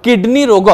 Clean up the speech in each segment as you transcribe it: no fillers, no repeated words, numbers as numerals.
Kidney रोग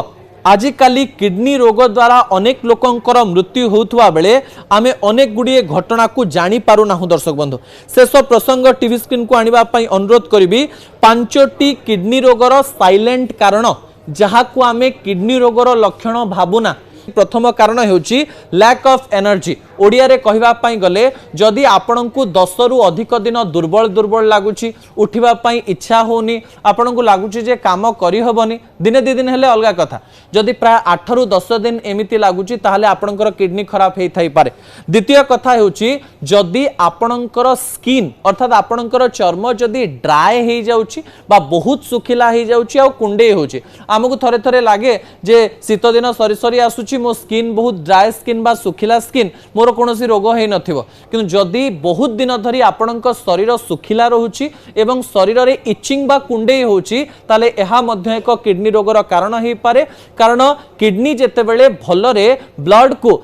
आजिकाली kidney रोग द्वारा अनेक लोकंकर मृत्यु होउथुवा बेले आमे अनेक गुड़िए घटना को जानी पारु नाहु। दर्शक बंधु शेष प्रसंग टीवी स्क्रीन को आनिबा पई अनुरोध करिबी। 5टी किडनी रोगर साइलेंट कारण जहा को आमे किडनी रोगर लक्षण भाबुना। प्रथम कारण हेउची लैक ऑफ एनर्जी। ओडिया रे कहिबा पई गले जदि आपनकु 10 रु अधिक दिन दुर्बल दुर्बल लागुची, उठिबा पई इच्छा होनी, आपनकु लागुची जे काम करि हबनी, दिने दि दिन हेले अलगा कथा। जदि प्राय 8 रु 10 दिन एमिति लागुची ताहाले आपनकर किडनी खराब हेइ थाई पारे। द्वितीय कथा हेउची जदि आपनकर स्किन अर्थात आपनकर चर्म जदि ड्राई हेइ जाउची बा बहुत सुखिला हेइ जाउची आ कुंडे होउची। हमकु थरे थरे लागे जे शीत दिन सरी सरी आसुची, मो स्किन बहुत ड्राई स्किन बा सुखिला स्किन, मोर कोनोसी रोग हेइ नथिबो। किंतु जदि बहुत दिन धरी आपनक शरीर सुखिला रहुची एवं शरीर रे इचिंग बा कुंडे होउची ताले एहा मध्य एक किडनी रोगर कारण हेइ पारे। कारण किडनी जेतेबेले भलरे ब्लड को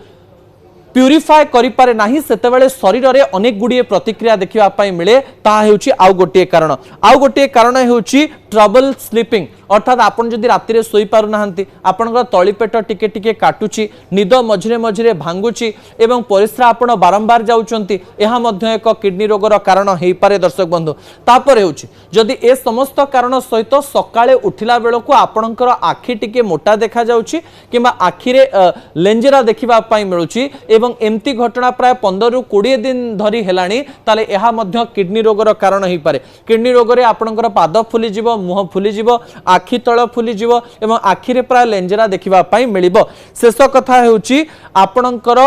प्यूरिफाई करि पारे नाही, सेतेबेले शरीर रे अनेक गुड़िए प्रतिक्रिया देखिबा पई मिले। ता हेउची आउ गोटिए कारण। आउ गोटिए कारण हेउची ट्रबल स्लीपिंग अर्थात आपन जदि राति रे सोई पारु नाहंती, आपनकर तळी पेट टिके टिके काटुची, निद मझिरे मझिरे भांगुची एवं परिस्रा आपण बारंबार जाउचंती, एहा मध्य एक किडनी रोगर कारण हेइ पारे। दर्शक बंधु तापर हेउची जदि ए समस्त कारण सहित सकाळे उठिला बेलको आपनकर आखि टिके मोटा देखा जाउची किबा आखि रे लेंजरा देखिबा पई मिलुची एवं एमती घटना प्राय 15 रु 20 दिन धरी हेलानी, ताले एहा मध्य किडनी रोगर कारण हेइ पारे। किडनी रोगरे आपनकर पाद फुली जिवो, मुह फुली जिवो, आखि तळ फुली जिवो एवं आखि रे प्राय लेंजरा देखिबा पई मिलिबो। शेष कथा हेउची आपनकर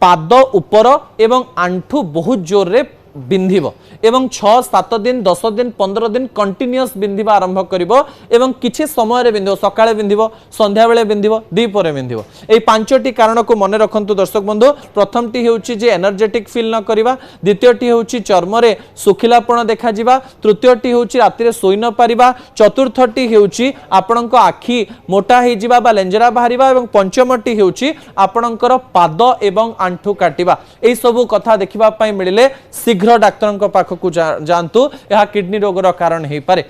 पाद उपर एवं आंठू बहुत जोर रे बिंधिबो एवं 6-7 दिन 10 दिन 15 दिन कंटिन्यूअस बिंधिबा आरंभ करिवो एवं किछि समय रे बिंधिबो, सकाळे बिंधिबो, संध्या बेले बिंधिबो, दीपरे बिंधिबो। एई 5टी कारण को मने रखंतु दर्शक बंधु। प्रथमटी हेउची जे एनर्जेटिक फील न करिवा, द्वितीयटी हेउची चर्म रे सुखिलापण देखा जिवा, तृतीयटी हेउची राति रे सोई न पारिबा, चतुर्थटी हेउची आपणक आखि मोटा हे जिवा बा लेंजरा बाहरिबा एवं पंचमटी हेउची आपणकर पाद एवं आंठू काटिबा। एई सब कथा देखिबा पई मिलिले शीघ्र डाक्टर पाखकु जांतु, यह किडनी रोगर कारण हेइ पारे।